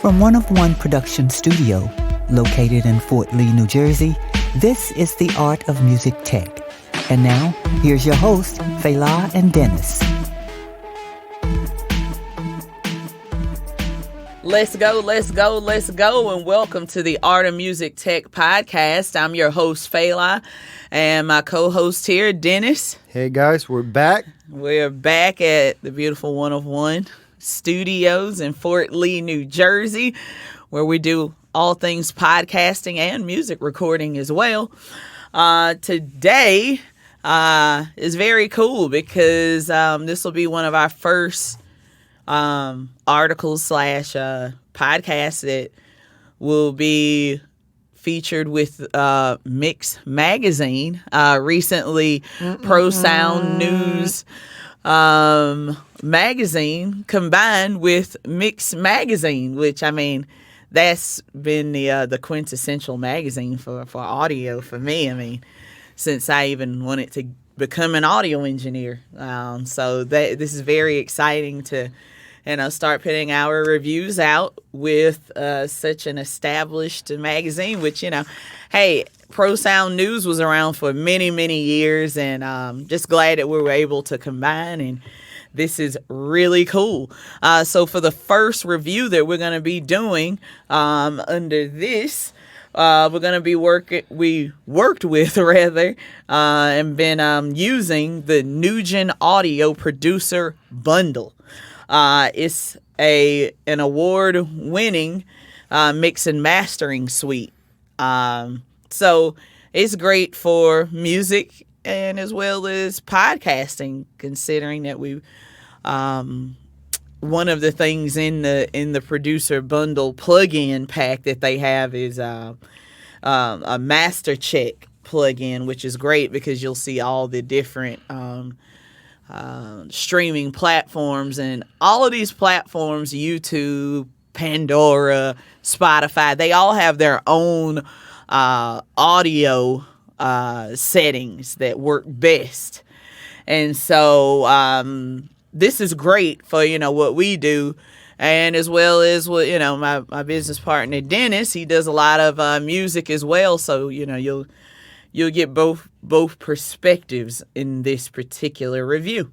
From One of One Production Studio, located in Fort Lee, New Jersey, this is The Art of Music Tech. And now, here's your host, Fela and Dennis. Let's go, and welcome to the Art of Music Tech podcast. I'm your host, Fela, and my co-host here, Dennis. Hey guys, we're back. We're back at the beautiful One of One Studios in Fort Lee, New Jersey, where we do all things podcasting and music recording as well. Today is very cool because this will be one of our first articles / podcast that will be featured with Mix Magazine. Recently, Pro Sound News magazine combined with Mix Magazine, which, I mean, that's been the quintessential magazine for audio for me. I mean, since I even wanted to become an audio engineer. So this is very exciting to start putting our reviews out with such an established magazine, which, hey, Pro Sound News was around for many, many years, and just glad that we were able to combine, and this is really cool. So for the first review that we're going to be doing under this, we're going to be we worked with and been using the NUGEN Audio Producer Bundle. It's an award-winning mix and mastering suite. So it's great for music and as well as podcasting, considering that one of the things in the producer bundle plug-in pack that they have is a master check plug-in, which is great because you'll see all the different streaming platforms, and all of these platforms, YouTube, Pandora, Spotify, they all have their own audio settings that work best. And so this is great for what we do, and as well as what my business partner Dennis, he does a lot of music as well, so you'll get both perspectives in this particular review.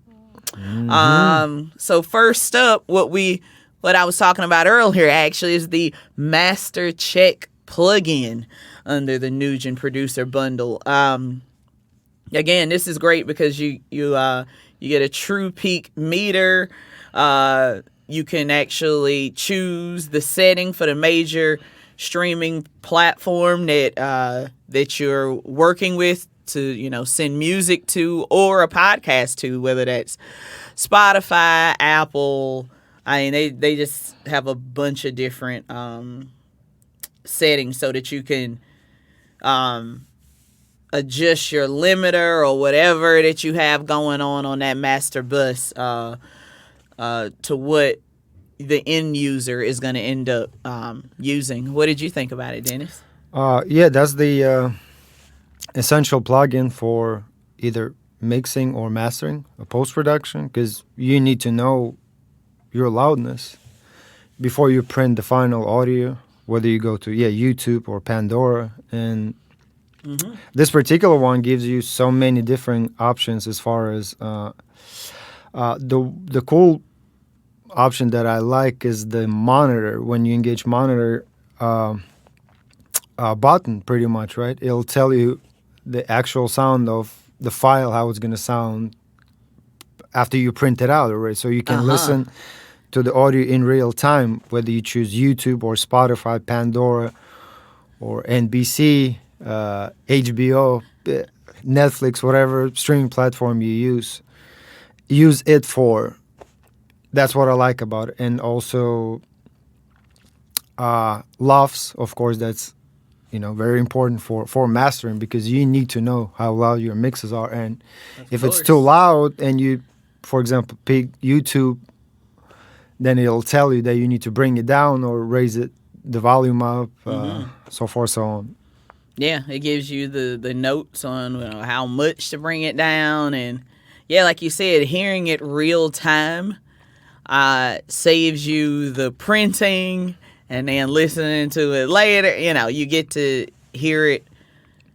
So first up, what I was talking about earlier actually is the Master Check plugin under the NUGEN Producer Bundle. Again, this is great because you get a true peak meter. You can actually choose the setting for the major streaming platform that you're working with to send music to or a podcast to, whether that's Spotify, Apple. I mean, they just have a bunch of different settings so that you can adjust your limiter or whatever that you have going on that master bus to what the end user is going to end up using. What did you think about it, Dennis? Yeah, that's the essential plugin for either mixing or mastering or post-production, because you need to know your loudness before you print the final audio, whether you go to YouTube or Pandora. And this particular one gives you so many different options as far as the cool option that I like is the monitor. When you engage monitor button, pretty much, right? It'll tell you the actual sound of the file, how it's going to sound after you print it out, right? So you can listen to the audio in real time, whether you choose YouTube or Spotify, Pandora, or NBC, HBO, Netflix, whatever streaming platform you use it for. That's what I like about it. And also LUFS, of course, that's very important for mastering, because you need to know how loud your mixes are. And if it's too loud and you, for example, pick YouTube, then it'll tell you that you need to bring it down or raise the volume up, so forth, so on. Yeah, it gives you the notes on how much to bring it down. And yeah, like you said, hearing it real time saves you the printing and then listening to it later, you get to hear it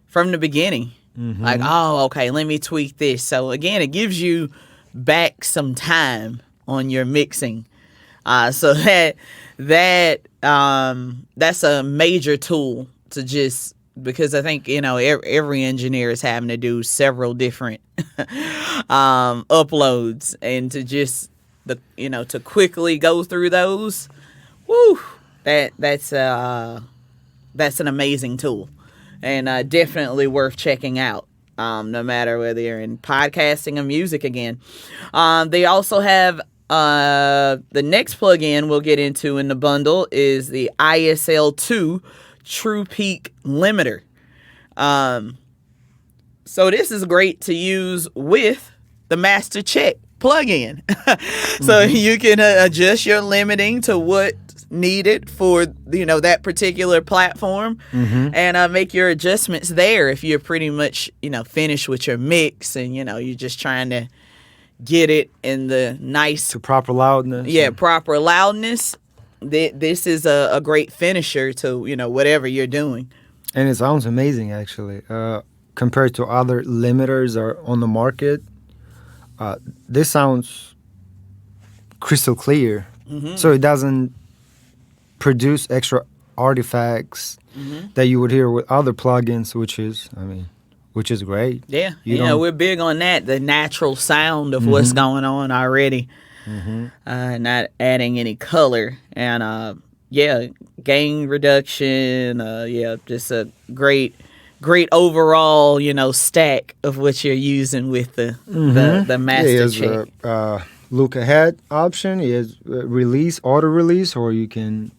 from the beginning. Like, oh, okay, let me tweak this. So again, it gives you back some time on your mixing. So that's a major tool to just, because I think, every engineer is having to do several different uploads, and to just to quickly go through those, woo, that's an amazing tool, and definitely worth checking out. No matter whether you're in podcasting or music again. They also have the next plugin we'll get into in the bundle is the ISL2 True Peak Limiter. So this is great to use with the Master Check plugin. So you can adjust your limiting to what's needed for that particular platform, and make your adjustments there if you're pretty much finished with your mix, and you're just trying to get it in the nice To proper loudness. proper loudness. This is a great finisher to whatever you're doing. And it sounds amazing, actually. Compared to other limiters are on the market, this sounds crystal clear. So it doesn't produce extra artifacts that you would hear with other plugins, which is great. Yeah, we're big on that, the natural sound of what's going on already, not adding any color, and gain reduction, just a great overall, stack of what you're using with the Master Check. A look ahead option. It has auto release, or you can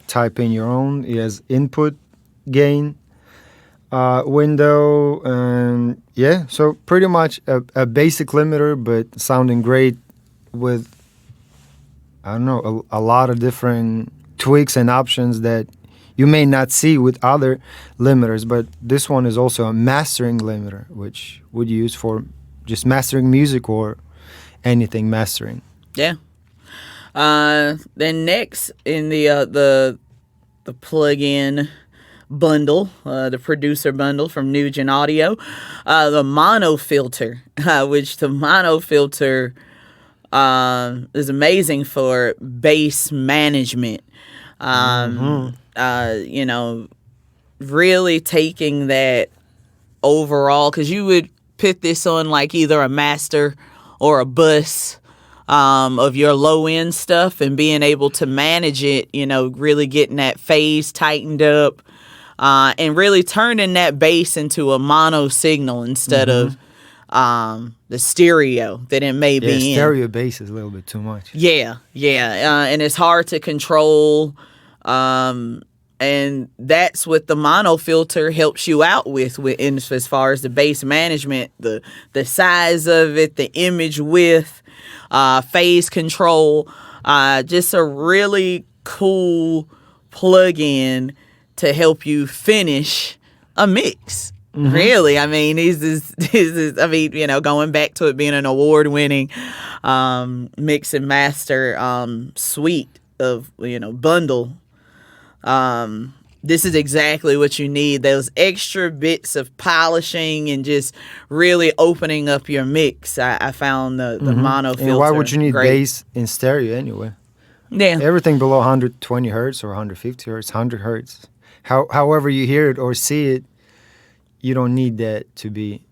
type in your own. It has input gain window, and so pretty much a basic limiter, but sounding great with a lot of different tweaks and options that you may not see with other limiters. But this one is also a mastering limiter, which would use for just mastering music or anything mastering. Yeah. Then next in the plug-in bundle, the producer bundle from NUGEN Audio, the mono filter, which the mono filter is amazing for bass management. Really taking that overall, because you would put this on like either a master or a bus of your low end stuff, and being able to manage it, really getting that phase tightened up, and really turning that bass into a mono signal instead of the stereo that it may be in. Stereo bass is a little bit too much. And it's hard to control, and that's what the mono filter helps you out with as far as the bass management, the size of it, the image width, phase control. Just a really cool plug-in to help you finish a mix. Really, this is going back to it being an award-winning mix and master suite of bundle. This is exactly what you need. Those extra bits of polishing and just really opening up your mix. I found the mono filter. And why would you need great. bass in stereo anyway? Yeah. Everything below 120 hertz or 150 hertz, 100 hertz. However you hear it or see it, you don't need that to be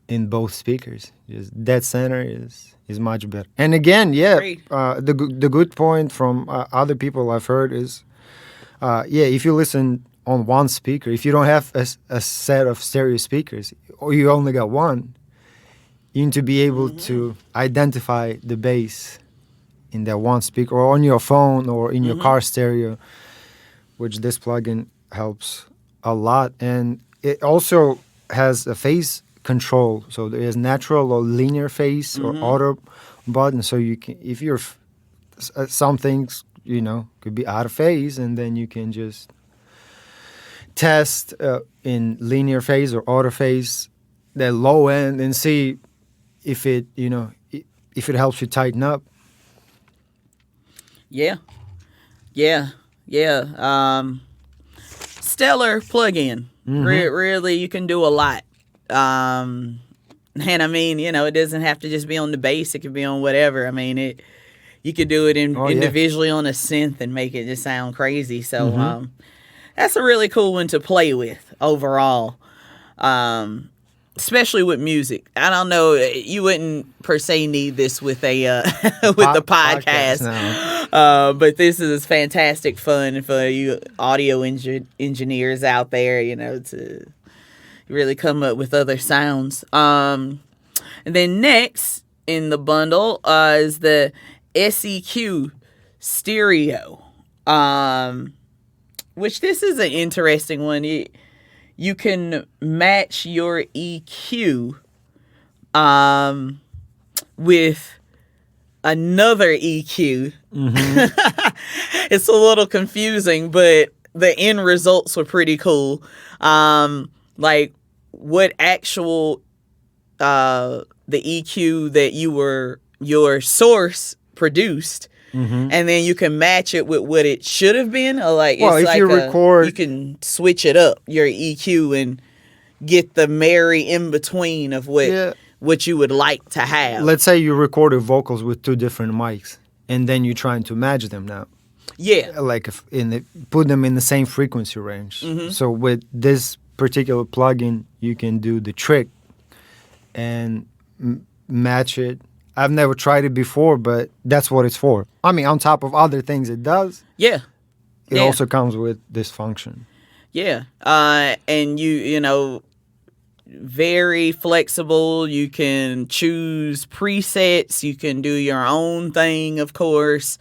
in both speakers. Just dead center is much better. And again, the good point from other people I've heard is, if you listen on one speaker, if you don't have a set of stereo speakers, or you only got one, you need to be able to identify the bass in that one speaker, or on your phone, or in your car stereo, which this plugin helps a lot. And it also has a phase control, so there is natural or linear phase or auto button, so you can, if you're some things could be out of phase, and then you can just test in linear phase or auto phase that low end and see if it if it helps you tighten up. Yeah. Stellar plugin. Really, you can do a lot. And I mean, it doesn't have to just be on the bass. It could be on whatever. I mean, you could do it individually on a synth and make it just sound crazy. So that's a really cool one to play with overall. Especially with music. I don't know, you wouldn't per se need this with a with the podcast. No. But this is fantastic fun for you audio engineers out there, to really come up with other sounds. And then next in the bundle is the SEQ stereo. Which this is an interesting one. You can match your EQ with another EQ. It's a little confusing, but the end results were pretty cool. Like what actual the EQ that your source produced. And then you can match it with what it should have been. Or like, well, if you record, you can switch it up, your EQ, and get the merry in between of what you would like to have. Let's say you recorded vocals with two different mics, and then you're trying to match them now. Yeah, like put them in the same frequency range. So with this particular plugin, you can do the trick and match it. I've never tried it before, but that's what it's for. I mean, on top of other things it does, it also comes with this function. Yeah, and you very flexible. You can choose presets. You can do your own thing, of course.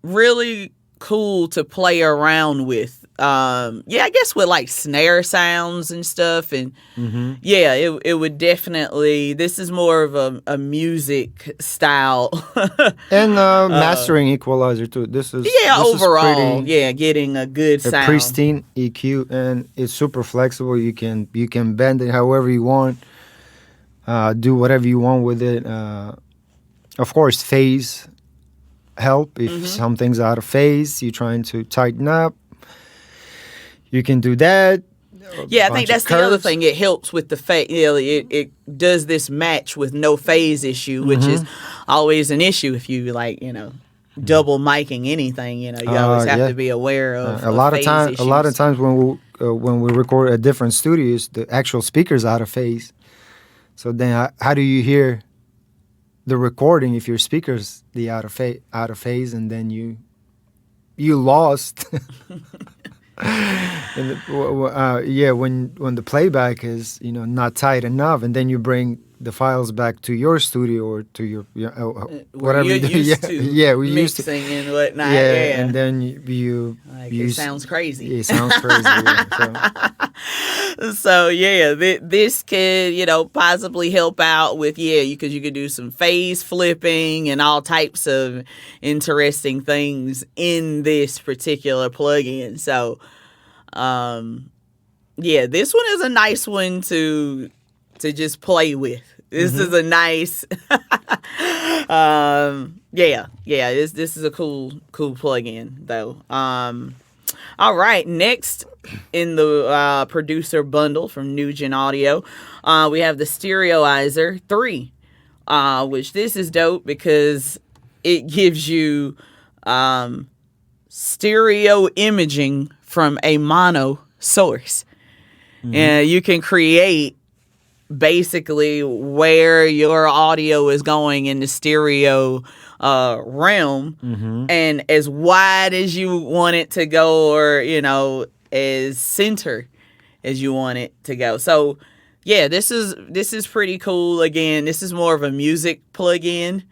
Really cool to play around with. I guess with like snare sounds and stuff, and it would definitely. This is more of a music style, and mastering equalizer too. This is overall, getting a good sound, pristine EQ, and it's super flexible. You can bend it however you want, do whatever you want with it. Of course, phase help if something's out of phase. You're trying to tighten up. You can do that. Yeah, I think that's the other thing. It helps with the phase. It does this match with no phase issue, which is always an issue if you double miking anything. You always have to be aware of a lot of times. A lot of times when we record at different studios, the actual speaker's out of phase. So then, how do you hear the recording if your speaker's out of phase, and then you lost? And when the playback is not tight enough, and then you bring the files back to your studio or to your whatever you do. We used to mixing and whatnot. And then you it sounds crazy. It sounds crazy. So this could possibly help out with because you could do some phase flipping and all types of interesting things in this particular plugin. So this one is a nice one to just play with. This is a nice this is a cool plugin though. All right, next in the producer bundle from NUGEN Audio, we have the Stereoizer III, which this is dope because it gives you stereo imaging from a mono source. And you can create basically where your audio is going in the stereo realm, and as wide as you want it to go, or as center as you want it to go. So this is pretty cool. Again, this is more of a music plugin.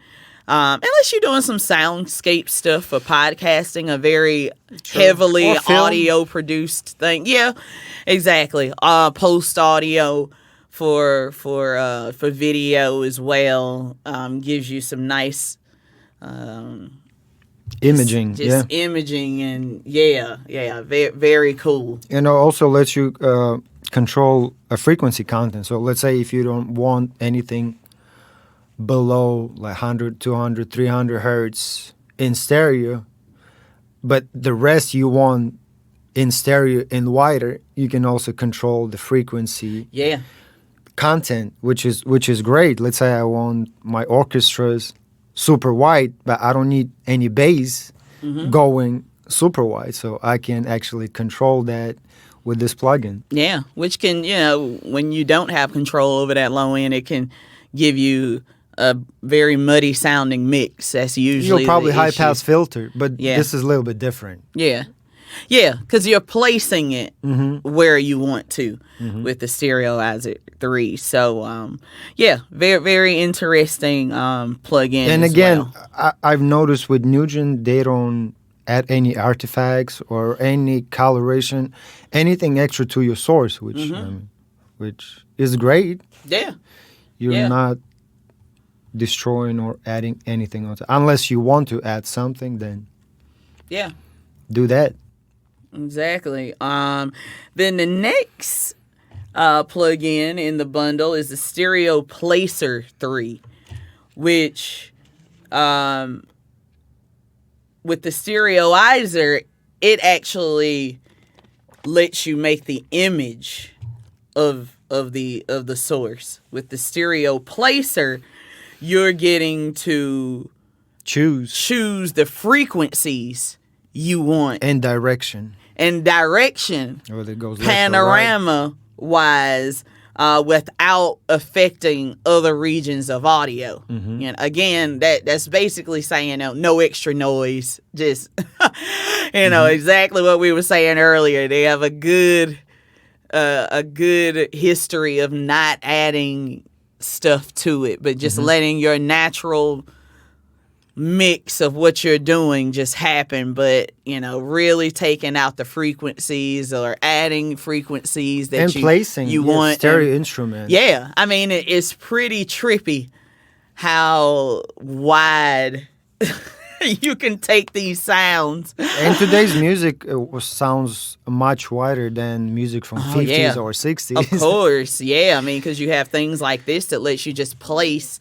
Unless you're doing some soundscape stuff for podcasting, a very heavily audio produced thing. Yeah, exactly. Post audio for video as well. Gives you some nice imaging. Just imaging, and very, very cool. And it also lets you control a frequency content. So let's say if you don't want anything below like 100, 200, 300 hertz in stereo, but the rest you want in stereo and wider, you can also control the frequency Yeah. content, which is great. Let's say I want my orchestras super wide, but I don't need any bass going super wide, so I can actually control that with this plugin. Yeah, which can, when you don't have control over that low end, it can give you a very muddy sounding mix. That's usually You'll probably the high issue. pass filter, but Yeah. this is a little bit different. Yeah. Yeah, because you're placing it where you want to with the Stereoizer 3. So, yeah, very, very interesting plug-in. And as again, well. I've noticed with NUGEN, they don't add any artifacts or any coloration, anything extra to your source, which is great. Yeah. You're Yeah. not destroying or adding anything on top. Unless you want to add something, then Yeah. do that. Exactly. Then the next plug-in in the bundle is the Stereoizer 3, which with the Stereoizer, it actually lets you make the image of the source. With the Stereoizer, you're getting to choose the frequencies you want And direction. and direction Whether it goes left or right. panorama wise without affecting other regions of audio. And again, that's basically saying no extra noise, just exactly what we were saying earlier. They have a good history of not adding stuff to it, but just letting your natural mix of what you're doing just happen, but really taking out the frequencies or adding frequencies that And placing you want. stereo instruments. Yeah, I mean it's pretty trippy how wide you can take these sounds. And today's music sounds much wider than music from 50s yeah. or 60s. Of course, yeah. I mean, because you have things like this that lets you just place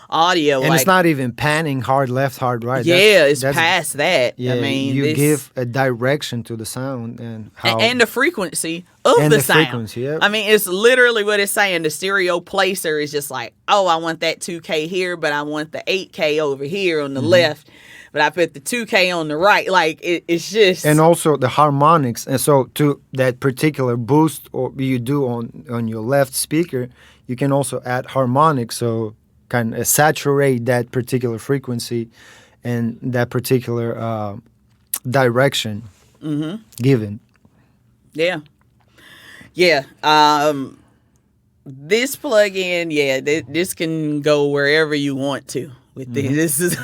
audio. And like, it's not even panning hard left, hard right. Yeah, it's that's past that. Yeah, I mean, you this, give a direction to the sound and how and the frequency of And the the sound. frequency, yeah. I mean, it's literally what it's saying. The Stereoizer is just like, oh, I want that 2K here, but I want the 8K over here on the left. But I put the 2K on the right. Like, it's just... and also the harmonics. And so to that particular boost or you do on your left speaker, you can also add harmonics. So kind of saturate that particular frequency and that particular direction given. Yeah. Yeah. This plugin, this can go wherever you want to with this. This is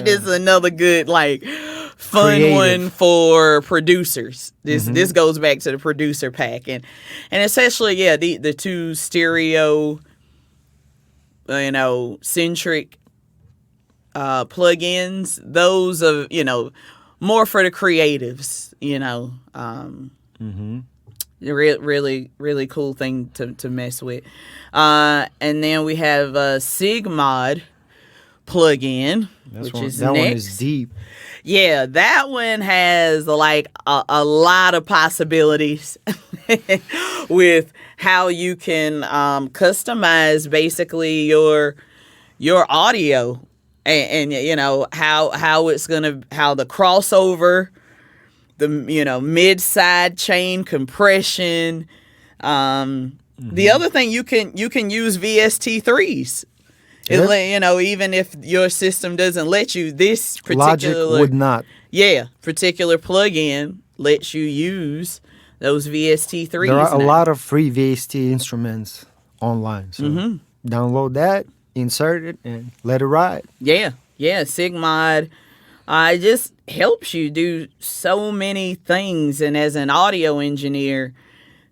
this is another good fun Creative. one for producers. This goes back to the producer pack and essentially the two stereo centric plugins. Those are more for the creatives. Really, really cool thing to mess with. And then we have a SigMod plugin, which is that next. one is deep. Yeah, that one has a lot of possibilities with how you can customize basically your audio and how it's gonna how the crossover, the mid side chain compression. The other thing you can use VST3s. Yeah. Even if your system doesn't let you, this Logic particular would not. particular plugin lets you use those VST3s. There are a now. lot of free VST instruments online. So download that, insert it, and let it ride. Yeah, SigMod. It just helps you do so many things, and as an audio engineer,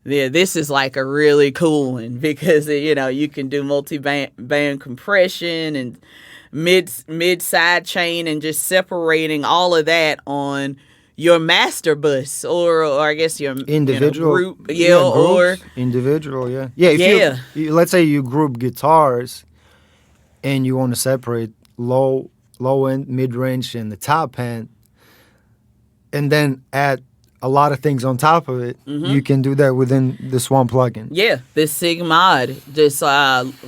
this is a really cool one because you can do multi-band compression and mid side chain and just separating all of that on your master bus or I guess your Individual group, or individual, if you let's say you group guitars and you want to separate low end, mid range, and the top end. and then add a lot of things on top of it, you can do that within this one plugin. Yeah, this SigMod just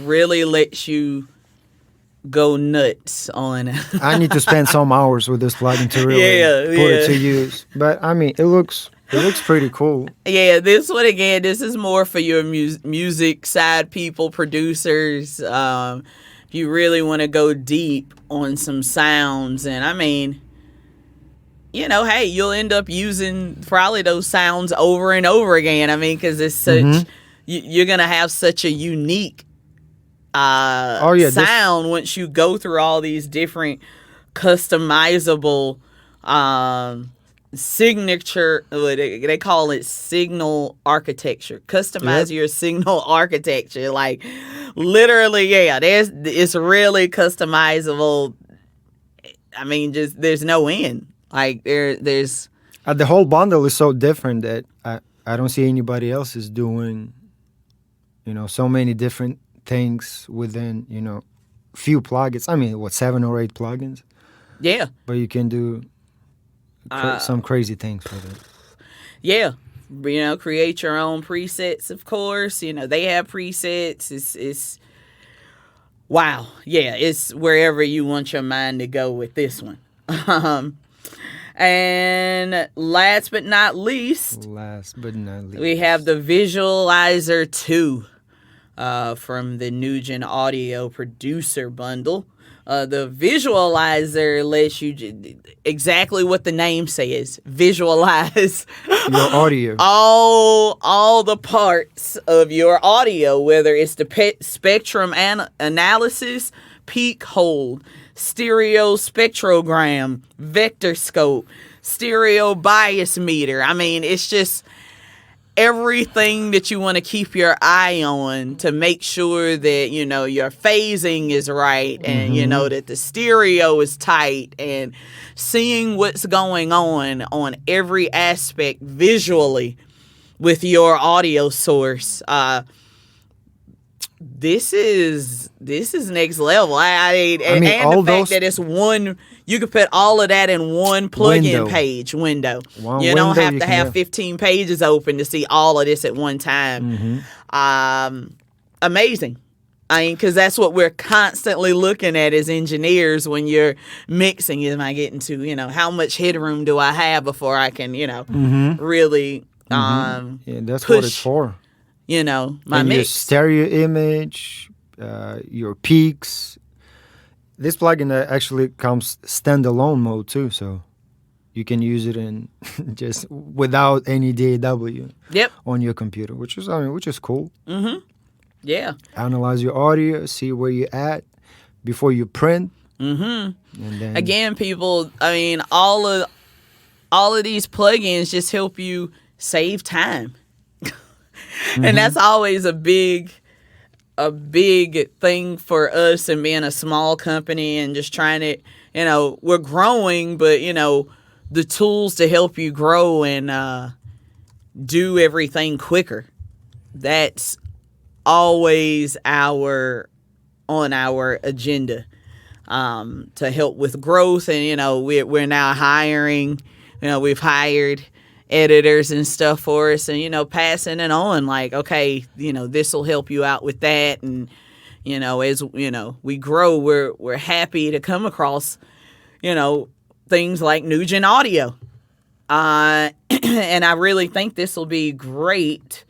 really lets you go nuts on. I need to spend some hours with this plugin to really put it to use. But I mean, it looks pretty cool. Yeah, this one again, this is more for your music side people, producers. If you really want to go deep on some sounds, and I mean, you know, hey, you'll end up using probably those sounds over and over again. I mean, because it's such, you're going to have such a unique sound once you go through all these different customizable signature, they call it signal architecture. Customize your signal architecture. Like, literally, it's really customizable. I mean, just there's no end. Like there's the whole bundle is so different that I don't see anybody else is doing, you know, so many different things within, you know, few plugins. I mean, 7 or 8 plugins? Yeah. But you can do some crazy things with it. Yeah. You know, create your own presets, of course. You know, they have presets. It's wow. Yeah, it's wherever you want your mind to go with this one. And last but not least, we have the Visualizer II from the NUGEN Audio Producer bundle. The Visualizer lets you exactly what the name says, visualize your audio, all the parts of your audio, whether it's the spectrum analysis, peak hold, stereo spectrogram, vector scope, stereo bias meter. I mean, it's just everything that you want to keep your eye on to make sure that, you know, your phasing is right and, you know, that the stereo is tight, and seeing what's going on every aspect visually with your audio source. This is next level. I mean, the fact that it's one, you could put all of that in one plugin page window. You don't have to have 15 pages open to see all of this at one time. Amazing. I mean, because that's what we're constantly looking at as engineers when you're mixing. Am I getting to, you know, how much headroom do I have before I can, you know, really that's push, what it's for. You know, my and mix. Your stereo image, your peaks. This plugin actually comes standalone mode too, so you can use it in just without any DAW on your computer, which is cool. Yeah. Analyze your audio, see where you're at before you print. And then again, people, I mean, all of these plugins just help you save time. And that's always a big thing for us, and being a small company and just trying to, you know, we're growing, but, you know, the tools to help you grow and do everything quicker. That's always on our agenda to help with growth. And, you know, we're now hiring, you know, we've hired editors and stuff for us, and, you know, passing it on, like, okay, you know, this will help you out with that. And, you know, as, you know, we grow, we're happy to come across, you know, things like NUGEN Audio. And I really think this will be great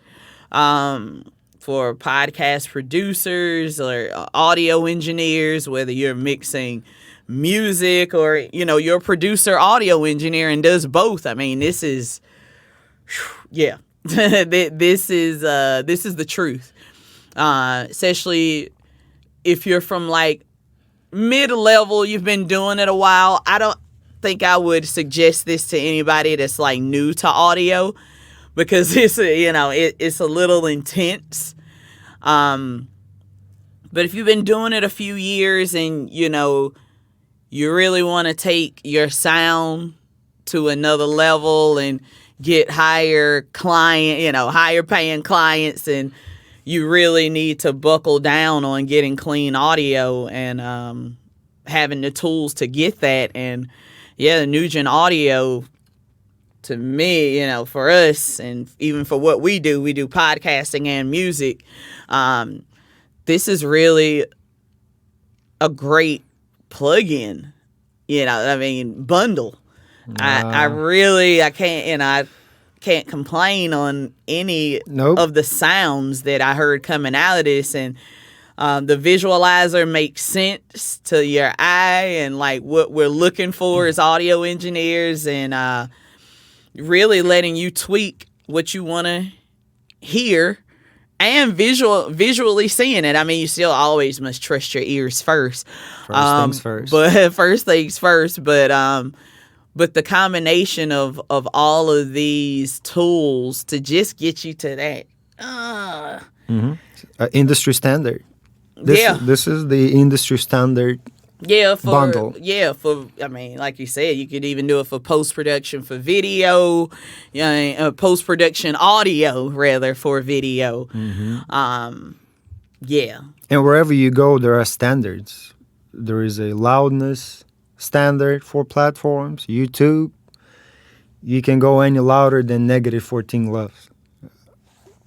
for podcast producers or audio engineers, whether you're mixing music or, you know, you're a producer audio engineer and does both. I mean, this is, yeah, this is the truth. Especially if you're from like mid-level, you've been doing it a while. I don't think I would suggest this to anybody that's like new to audio, because it's, you know, it's a little intense. But if you've been doing it a few years and, you know, you really want to take your sound to another level and get higher paying clients, and you really need to buckle down on getting clean audio and having the tools to get that. And yeah, the NUGEN Audio to me, for us, and even for what we do podcasting and music. This is really a great plug-in, bundle. I can't complain on any Nope. of the sounds that I heard coming out of this, and the visualizer makes sense to your eye, and like what we're looking for as audio engineers, and really letting you tweak what you want to hear, and visually seeing it. I mean, you still always must trust your ears first. Things first. But first things first. But the combination of all of these tools to just get you to that. Industry standard. Yeah. This is the industry standard bundle. Yeah, like you said, you could even do it for post-production for video, post-production audio, rather, for video. Yeah. And wherever you go, there are standards. There is a loudness standard for platforms. YouTube, you can go any louder than -14 levels.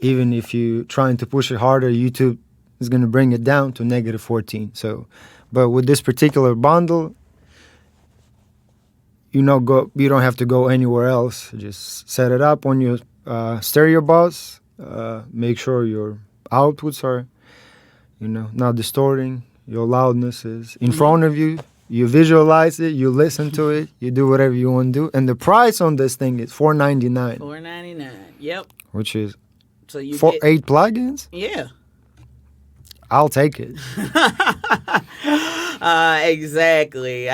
Even if you're trying to push it harder, YouTube is going to bring it down to -14. So, but with this particular bundle, you don't have to go anywhere else. Just set it up on your stereo bus. Make sure your outputs are, not distorting. Your loudness is in front of you. You visualize it. You listen to it. You do whatever you want to do. And the price on this thing is $4.99. $4.99. Yep. Which is so you for get 8 plugins. Yeah. I'll take it. Exactly.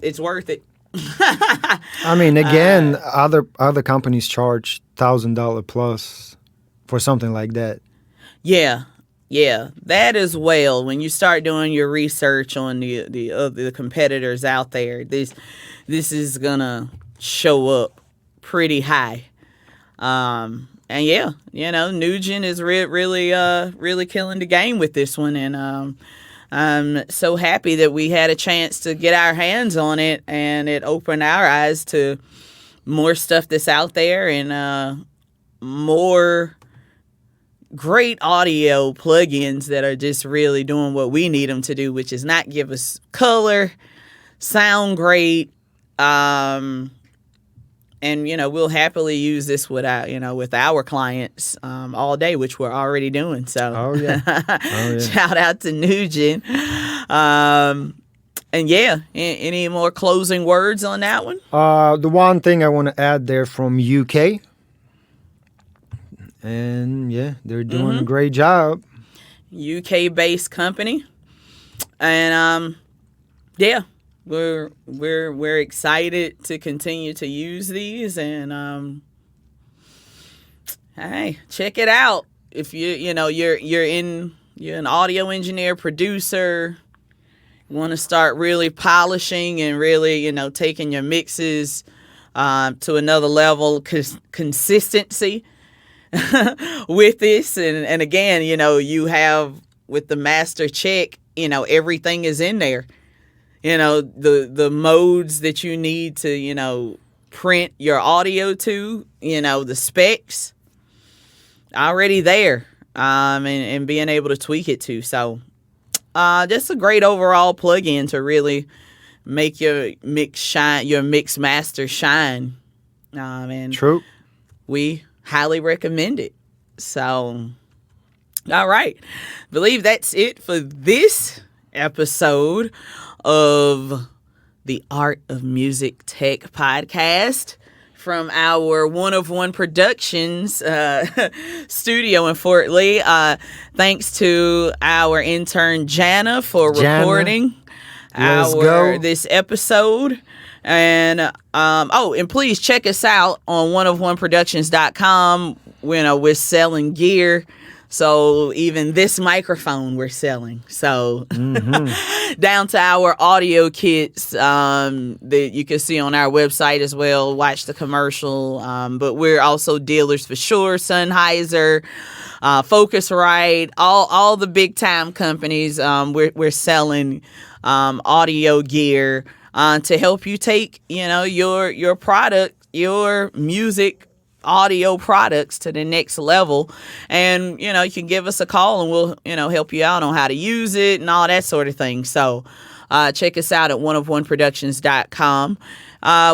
It's worth it. I mean, again, other companies charge $1,000 plus for something like that. Yeah, that as well. When you start doing your research on the competitors out there, this is gonna show up pretty high. And yeah, NUGEN is really killing the game with this one, and I'm so happy that we had a chance to get our hands on it, and it opened our eyes to more stuff that's out there, and more great audio plugins that are just really doing what we need them to do, which is not give us color, sound great, and we'll happily use this with our clients all day, which we're already doing. So, oh yeah. Shout out to NUGEN. And yeah, any more closing words on that one? The one thing I want to add, there from UK, and yeah, they're doing a great job. UK-based company, and yeah. We're excited to continue to use these, and hey, check it out. If you're an audio engineer, producer, want to start really polishing and really taking your mixes to another level, consistency with this, and again, you have with the master check, everything is in there. The modes that you need to, print your audio to, the specs already there, and being able to tweak it to. So, just a great overall plugin to really make your mix master shine. And True. We highly recommend it. So, all right. Believe that's it for this episode of the Art of Music Tech podcast from our One of One Productions studio in Fort Lee. Thanks to our intern Jana for recording this episode. And and please check us out on oneofoneproductions.com. We're selling gear. So even this microphone we're selling. So down to our audio kits that you can see on our website as well. Watch the commercial. But we're also dealers for Shure, Sennheiser, Focusrite, all the big time companies. We're selling audio gear to help you take, your product, your music audio products to the next level. And, you can give us a call and we'll, help you out on how to use it and all that sort of thing. So check us out at oneofoneproductions.com.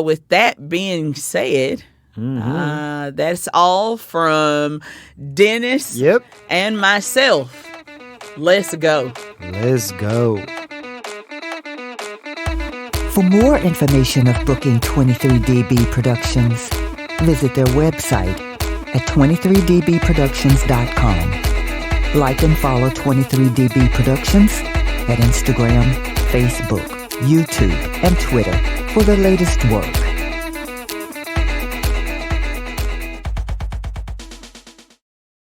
With that being said, that's all from Dennis and myself. Let's go. Let's go. For more information of booking 23DB Productions, visit their website at 23dbproductions.com. Like and follow 23DB Productions at Instagram, Facebook, YouTube, and Twitter for the latest work.